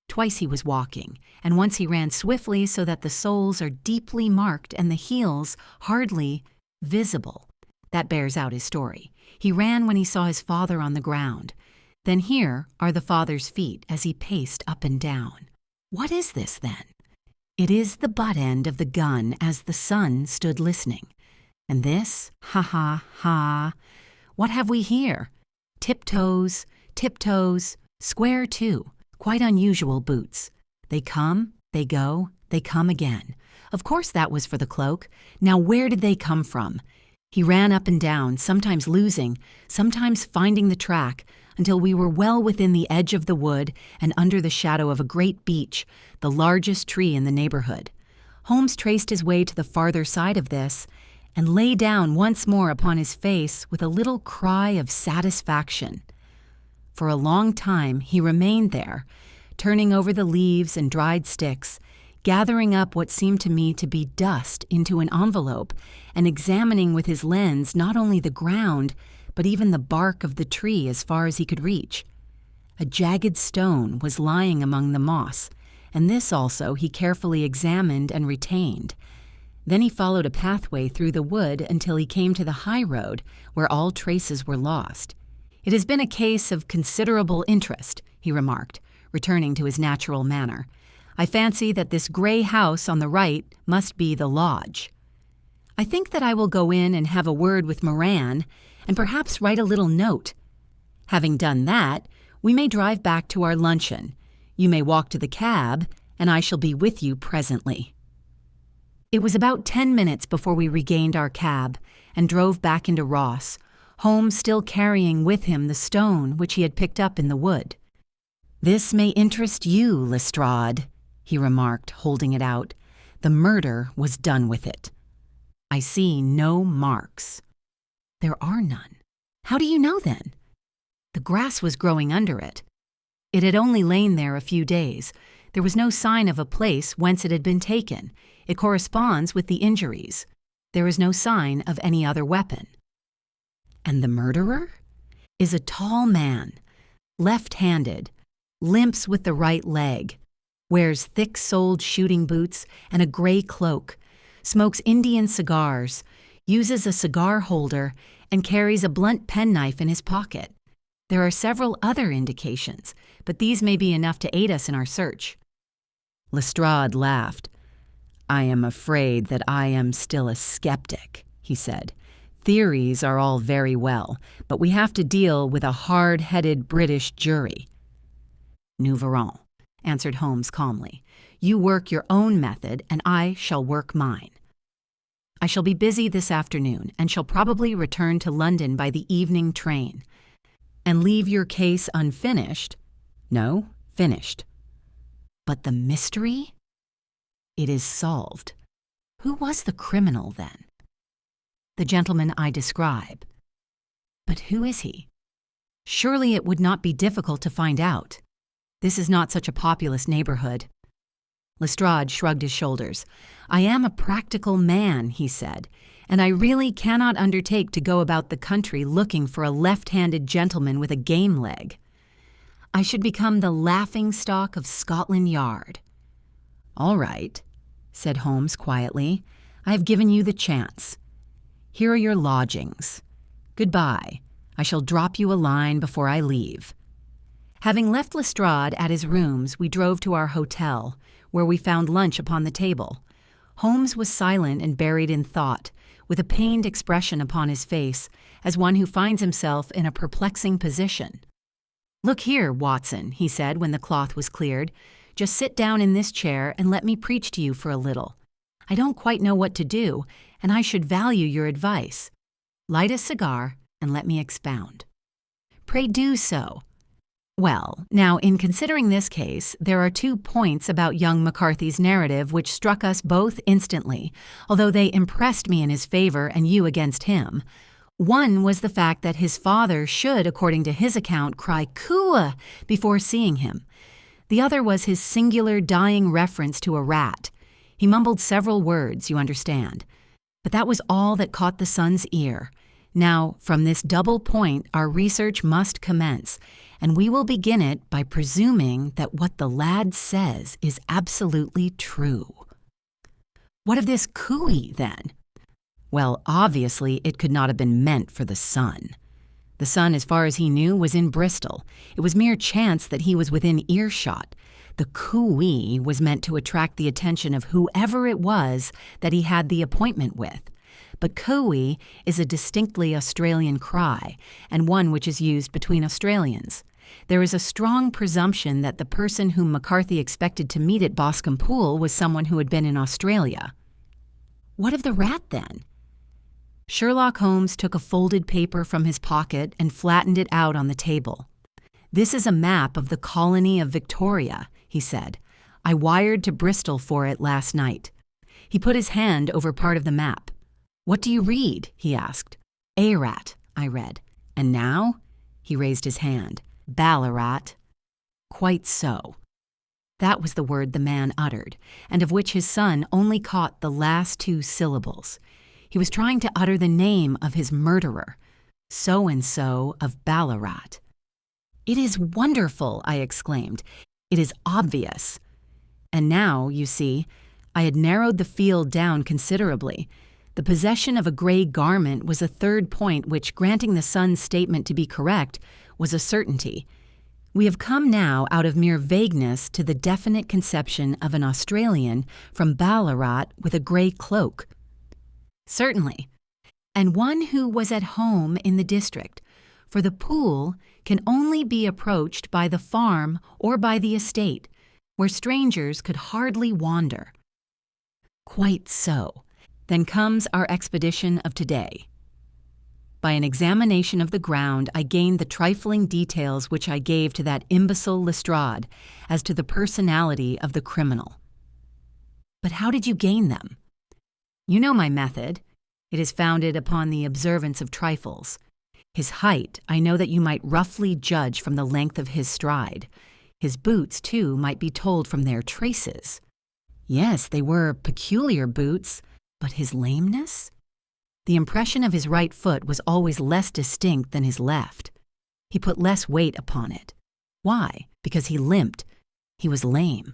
Twice he was walking, and once he ran swiftly so that the soles are deeply marked and the heels hardly visible. That bears out his story. He ran when he saw his father on the ground. Then here are the father's feet as he paced up and down. What is this, then? It is the butt end of the gun as the son stood listening. And this? Ha ha ha. What have we here? Tiptoes, tiptoes, square too. Quite unusual boots. They come, they go, they come again. Of course that was for the cloak. Now where did they come from? He ran up and down, sometimes losing, sometimes finding the track, until we were well within the edge of the wood and under the shadow of a great beech, the largest tree in the neighborhood. Holmes traced his way to the farther side of this and lay down once more upon his face with a little cry of satisfaction. For a long time he remained there, turning over the leaves and dried sticks, gathering up what seemed to me to be dust into an envelope and examining with his lens not only the ground, but even the bark of the tree as far as he could reach. A jagged stone was lying among the moss, and this also he carefully examined and retained. Then he followed a pathway through the wood until he came to the high road, where all traces were lost. "It has been a case of considerable interest," he remarked, returning to his natural manner. "I fancy that this gray house on the right must be the lodge. I think that I will go in and have a word with Moran, and perhaps write a little note. Having done that, we may drive back to our luncheon. You may walk to the cab, and I shall be with you presently." It was about 10 minutes before we regained our cab and drove back into Ross, Holmes still carrying with him the stone which he had picked up in the wood. "This may interest you, Lestrade," he remarked, holding it out. "The murder was done with it. I see no marks." "There are none. How do you know, then?" "The grass was growing under it. It had only lain there a few days. There was no sign of a place whence it had been taken. It corresponds with the injuries. There is no sign of any other weapon." "And the murderer?" "Is a tall man, left-handed, limps with the right leg, wears thick-soled shooting boots and a gray cloak, smokes Indian cigars, uses a cigar holder, and carries a blunt penknife in his pocket. There are several other indications, but these may be enough to aid us in our search." Lestrade laughed. "I am afraid that I am still a skeptic," he said. "Theories are all very well, but we have to deal with a hard-headed British jury." "Nous verrons," answered Holmes calmly. "You work your own method, and I shall work mine. I shall be busy this afternoon, and shall probably return to London by the evening train." "And leave your case unfinished?" "No, finished." "But the mystery?" "It is solved." "Who was the criminal, then?" "The gentleman I describe." "But who is he?" "Surely it would not be difficult to find out. This is not such a populous neighborhood." Lestrade shrugged his shoulders. "I am a practical man," he said, "and I really cannot undertake to go about the country looking for a left-handed gentleman with a game leg. I should become the laughing-stock of Scotland Yard." "All right," said Holmes quietly. "I have given you the chance. Here are your lodgings. Goodbye. I shall drop you a line before I leave." Having left Lestrade at his rooms, we drove to our hotel, where we found lunch upon the table. Holmes was silent and buried in thought, with a pained expression upon his face, as one who finds himself in a perplexing position. "Look here, Watson," he said when the cloth was cleared. "Just sit down in this chair and let me preach to you for a little. I don't quite know what to do, and I should value your advice. Light a cigar and let me expound." "Pray do so." Well, now in considering this case, there are 2 points about young McCarthy's narrative which struck us both instantly, although they impressed me in his favor and you against him. One was the fact that his father should, according to his account, cry "Cooah" before seeing him. The other was his singular dying reference to a rat. He mumbled several words, you understand. But that was all that caught the son's ear. Now, from this double point, our research must commence, and we will begin it by presuming that what the lad says is absolutely true. What of this cooey, then? Well, obviously, it could not have been meant for the son. The son, as far as he knew, was in Bristol. It was mere chance that he was within earshot. The cooey was meant to attract the attention of whoever it was that he had the appointment with. But cooey is a distinctly Australian cry, and one which is used between Australians. There is a strong presumption that the person whom McCarthy expected to meet at Boscombe Pool was someone who had been in Australia. What of the rat, then? Sherlock Holmes took a folded paper from his pocket and flattened it out on the table. "This is a map of the colony of Victoria," he said. "I wired to Bristol for it last night." He put his hand over part of the map. "What do you read?" he asked. "Arat," I read. "And now?" He raised his hand. "Ballarat." "Quite so." That was the word the man uttered, and of which his son only caught the last 2 syllables. He was trying to utter the name of his murderer, so-and-so of Ballarat. "It is wonderful," I exclaimed. "It is obvious." And now, you see, I had narrowed the field down considerably. The possession of a gray garment was a 3rd point which, granting the son's statement to be correct, was a certainty. We have come now out of mere vagueness to the definite conception of an Australian from Ballarat with a gray cloak. Certainly, and one who was at home in the district, for the pool can only be approached by the farm or by the estate, where strangers could hardly wander. Quite so. Then comes our expedition of today. By an examination of the ground, I gained the trifling details which I gave to that imbecile Lestrade as to the personality of the criminal. But how did you gain them? You know my method. It is founded upon the observance of trifles. His height, I know that you might roughly judge from the length of his stride. His boots, too, might be told from their traces. Yes, they were peculiar boots, but his lameness? The impression of his right foot was always less distinct than his left. He put less weight upon it. Why? Because he limped. He was lame.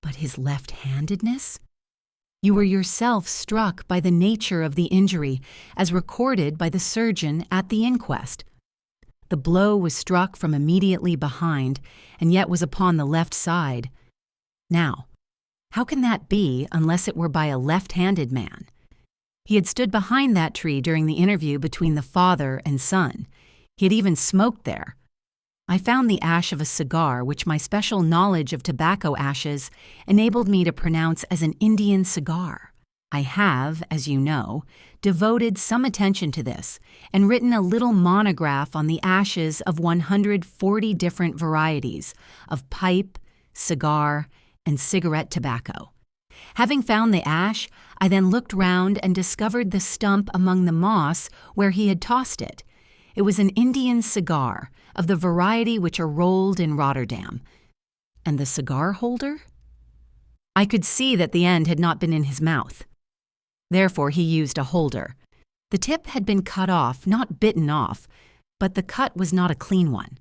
But his left-handedness? You were yourself struck by the nature of the injury, as recorded by the surgeon at the inquest. The blow was struck from immediately behind, and yet was upon the left side. Now, how can that be unless it were by a left-handed man? He had stood behind that tree during the interview between the father and son. He had even smoked there. I found the ash of a cigar, which my special knowledge of tobacco ashes enabled me to pronounce as an Indian cigar. I have, as you know, devoted some attention to this and written a little monograph on the ashes of 140 different varieties of pipe, cigar, and cigarette tobacco. Having found the ash, I then looked round and discovered the stump among the moss where he had tossed it. It was an Indian cigar, of the variety which are rolled in Rotterdam. And the cigar holder? I could see that the end had not been in his mouth. Therefore he used a holder. The tip had been cut off, not bitten off, but the cut was not a clean one.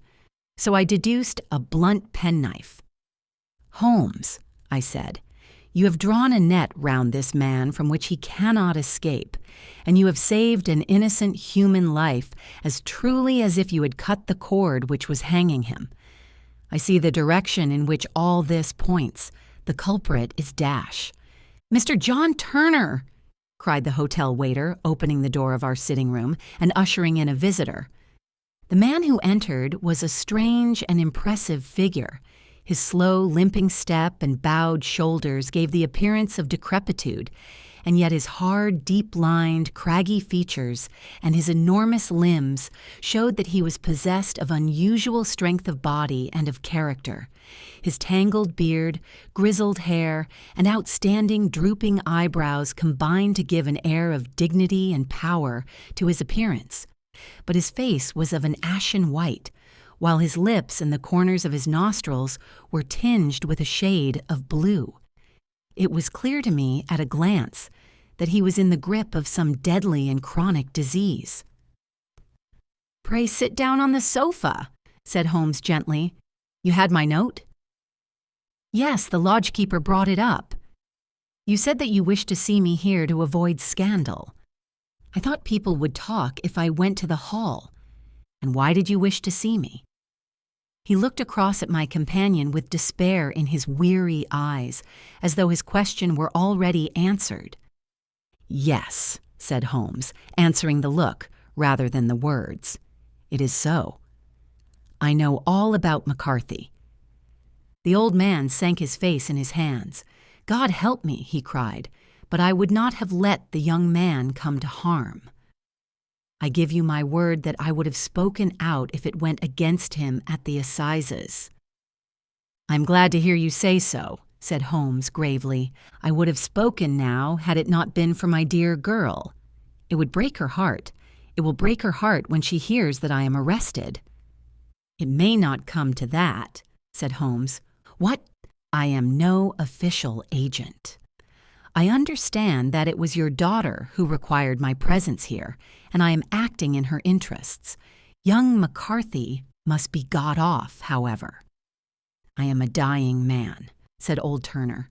So I deduced a blunt penknife. "Holmes," I said, "you have drawn a net round this man from which he cannot escape, and you have saved an innocent human life as truly as if you had cut the cord which was hanging him. I see the direction in which all this points. The culprit is Dash." "Mr. John Turner!" cried the hotel waiter, opening the door of our sitting room and ushering in a visitor. The man who entered was a strange and impressive figure. His slow, limping step and bowed shoulders gave the appearance of decrepitude, and yet his hard, deep-lined, craggy features and his enormous limbs showed that he was possessed of unusual strength of body and of character. His tangled beard, grizzled hair, and outstanding drooping eyebrows combined to give an air of dignity and power to his appearance. But his face was of an ashen white, while his lips and the corners of his nostrils were tinged with a shade of blue. It was clear to me at a glance that he was in the grip of some deadly and chronic disease. "Pray sit down on the sofa," said Holmes gently. "You had my note?" "Yes, the lodgekeeper brought it up. You said that you wished to see me here to avoid scandal. I thought people would talk if I went to the hall. And why did you wish to see me?" He looked across at my companion with despair in his weary eyes, as though his question were already answered. "Yes," said Holmes, answering the look rather than the words. "It is so. I know all about McCarthy." The old man sank his face in his hands. "God help me," he cried, "but I would not have let the young man come to harm. I give you my word that I would have spoken out if it went against him at the assizes." "I'm glad to hear you say so," said Holmes gravely. "I would have spoken now had it not been for my dear girl. It would break her heart. It will break her heart when she hears that I am arrested." "It may not come to that," said Holmes. "What? I am no official agent. I understand that it was your daughter who required my presence here, and I am acting in her interests. Young McCarthy must be got off, however." "I am a dying man," said old Turner.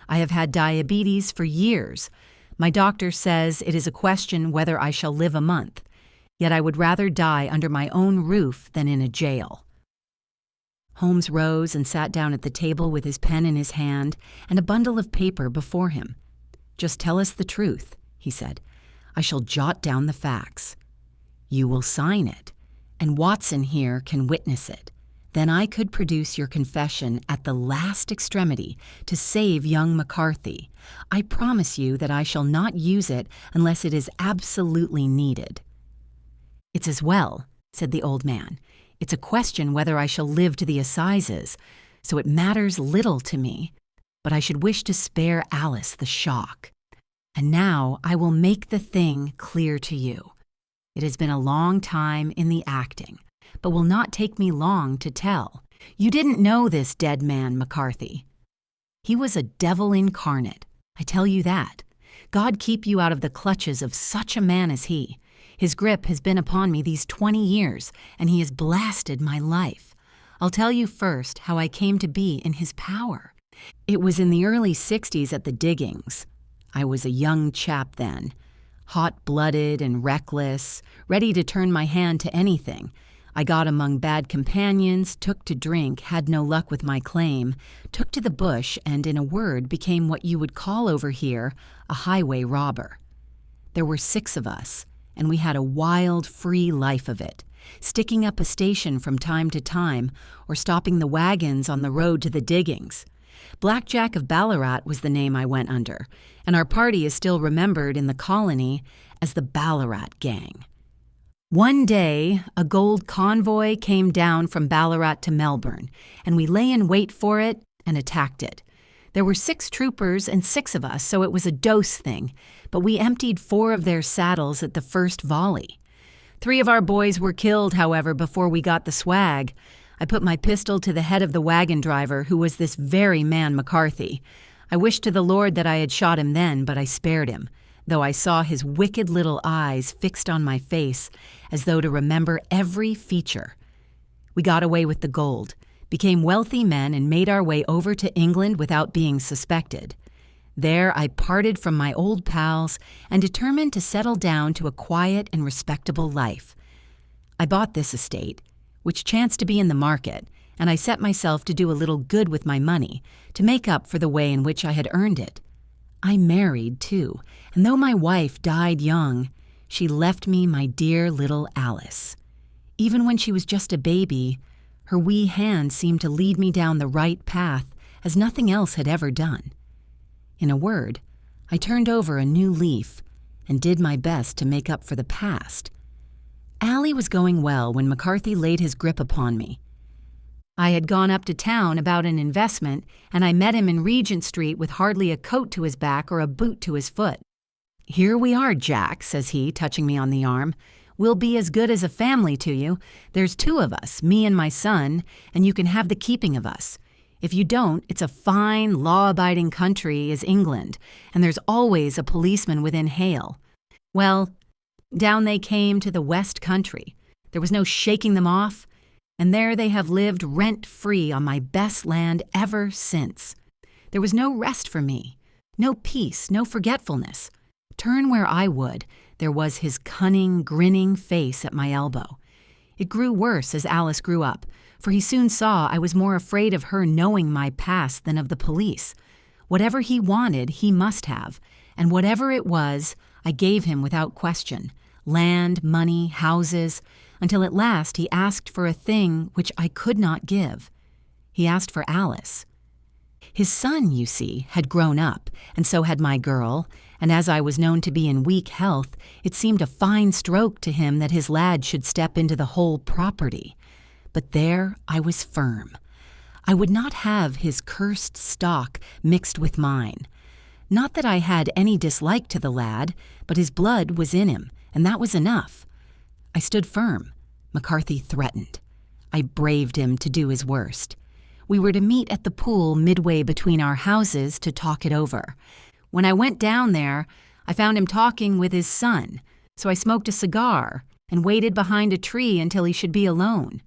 "I have had diabetes for years. My doctor says it is a question whether I shall live a month, yet I would rather die under my own roof than in a jail." Holmes rose and sat down at the table with his pen in his hand and a bundle of paper before him. "Just tell us the truth," he said. "I shall jot down the facts. You will sign it, and Watson here can witness it. Then I could produce your confession at the last extremity to save young McCarthy. I promise you that I shall not use it unless it is absolutely needed." "It's as well," said the old man. "It's a question whether I shall live to the assizes, so it matters little to me. But I should wish to spare Alice the shock. And now I will make the thing clear to you. It has been a long time in the acting, but will not take me long to tell. You didn't know this dead man, McCarthy. He was a devil incarnate, I tell you that. God keep you out of the clutches of such a man as he. His grip has been upon me these 20 years, and he has blasted my life. I'll tell you first how I came to be in his power. It was in the early 60s at the diggings. I was a young chap then, hot-blooded and reckless, ready to turn my hand to anything. I got among bad companions, took to drink, had no luck with my claim, took to the bush, and in a word became what you would call over here a highway robber. There were 6 of us, and we had a wild, free life of it, sticking up a station from time to time or stopping the wagons on the road to the diggings. Black Jack of Ballarat was the name I went under, and our party is still remembered in the colony as the Ballarat Gang. One day, a gold convoy came down from Ballarat to Melbourne, and we lay in wait for it and attacked it. There were 6 troopers and 6 of us, so it was a dose thing, but we emptied 4 of their saddles at the first volley. 3 of our boys were killed, however, before we got the swag. I put my pistol to the head of the wagon driver, who was this very man McCarthy. I wished to the Lord that I had shot him then, but I spared him, though I saw his wicked little eyes fixed on my face, as though to remember every feature. We got away with the gold, became wealthy men, and made our way over to England without being suspected. There I parted from my old pals and determined to settle down to a quiet and respectable life. I bought this estate, which chanced to be in the market, and I set myself to do a little good with my money, to make up for the way in which I had earned it. I married, too, and though my wife died young, she left me my dear little Alice. Even when she was just a baby, her wee hand seemed to lead me down the right path as nothing else had ever done. In a word, I turned over a new leaf and did my best to make up for the past. Allie was going well when McCarthy laid his grip upon me. I had gone up to town about an investment, and I met him in Regent Street with hardly a coat to his back or a boot to his foot. "Here we are, Jack," says he, touching me on the arm. "We'll be as good as a family to you. There's 2 of us, me and my son, and you can have the keeping of us. If you don't, it's a fine, law-abiding country is England, and there's always a policeman within hail." Well, down they came to the West Country. There was no shaking them off, and there they have lived rent-free on my best land ever since. There was no rest for me, no peace, no forgetfulness. Turn where I would, there was his cunning, grinning face at my elbow. It grew worse as Alice grew up, for he soon saw I was more afraid of her knowing my past than of the police. Whatever he wanted, he must have, and whatever it was, I gave him without question. Land, money, houses, until at last he asked for a thing which I could not give. He asked for Alice. His son, you see, had grown up, and so had my girl, and as I was known to be in weak health, it seemed a fine stroke to him that his lad should step into the whole property. But there I was firm. I would not have his cursed stock mixed with mine. Not that I had any dislike to the lad, but his blood was in him, and that was enough. I stood firm. McCarthy threatened. I braved him to do his worst. We were to meet at the pool midway between our houses to talk it over. When I went down there, I found him talking with his son, so I smoked a cigar and waited behind a tree until he should be alone.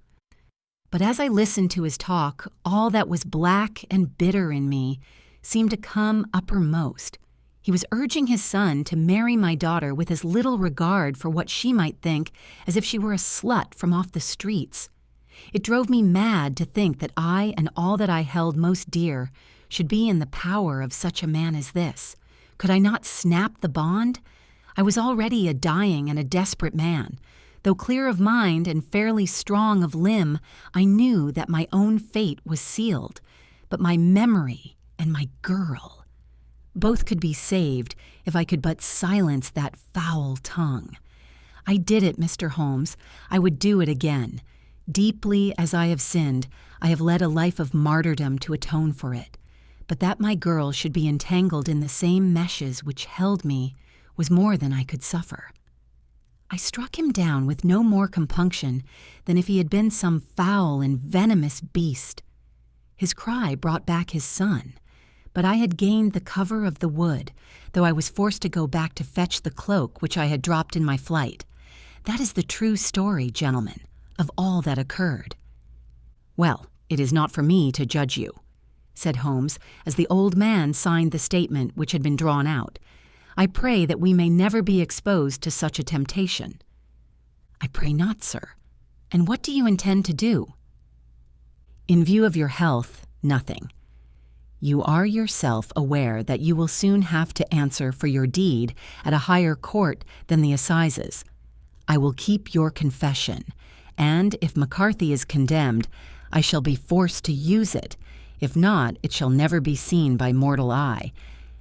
But as I listened to his talk, all that was black and bitter in me seemed to come uppermost. He was urging his son to marry my daughter with as little regard for what she might think as if she were a slut from off the streets. It drove me mad to think that I and all that I held most dear should be in the power of such a man as this. Could I not snap the bond? I was already a dying and a desperate man. Though clear of mind and fairly strong of limb, I knew that my own fate was sealed. But my memory and my girl, both could be saved if I could but silence that foul tongue. I did it, Mr. Holmes. I would do it again. Deeply as I have sinned, I have led a life of martyrdom to atone for it. But that my girl should be entangled in the same meshes which held me was more than I could suffer. I struck him down with no more compunction than if he had been some foul and venomous beast. His cry brought back his son, but I had gained the cover of the wood, though I was forced to go back to fetch the cloak which I had dropped in my flight. That is the true story, gentlemen, of all that occurred. "Well, it is not for me to judge you," said Holmes, as the old man signed the statement which had been drawn out. "I pray that we may never be exposed to such a temptation." "I pray not, sir. And what do you intend to do?" "In view of your health, nothing. You are yourself aware that you will soon have to answer for your deed at a higher court than the assizes. I will keep your confession, and if McCarthy is condemned, I shall be forced to use it. If not, it shall never be seen by mortal eye,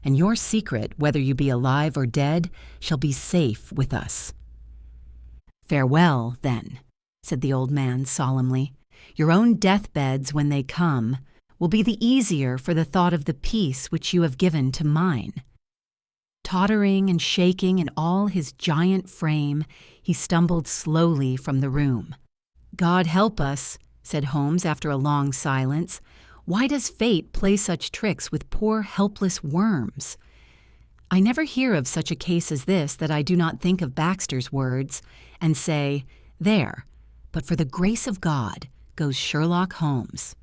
and your secret, whether you be alive or dead, shall be safe with us." "Farewell, then," said the old man solemnly. "Your own deathbeds, when they come, will be the easier for the thought of the peace which you have given to mine." Tottering and shaking in all his giant frame, he stumbled slowly from the room. "God help us," said Holmes after a long silence. "Why does fate play such tricks with poor helpless worms? I never hear of such a case as this that I do not think of Baxter's words and say, 'There, but for the grace of God goes Sherlock Holmes.'"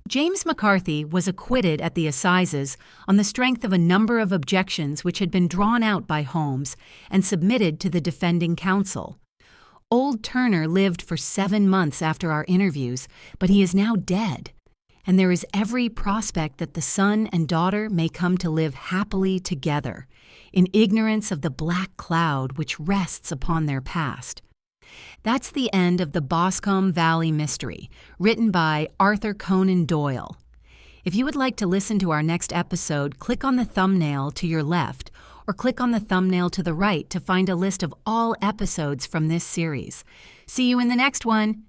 James McCarthy was acquitted at the assizes on the strength of a number of objections which had been drawn out by Holmes and submitted to the defending counsel. Old Turner lived for 7 months after our interviews, but he is now dead, and there is every prospect that the son and daughter may come to live happily together, in ignorance of the black cloud which rests upon their past. That's the end of the Boscombe Valley Mystery, written by Arthur Conan Doyle. If you would like to listen to our next episode, click on the thumbnail to your left or click on the thumbnail to the right to find a list of all episodes from this series. See you in the next one.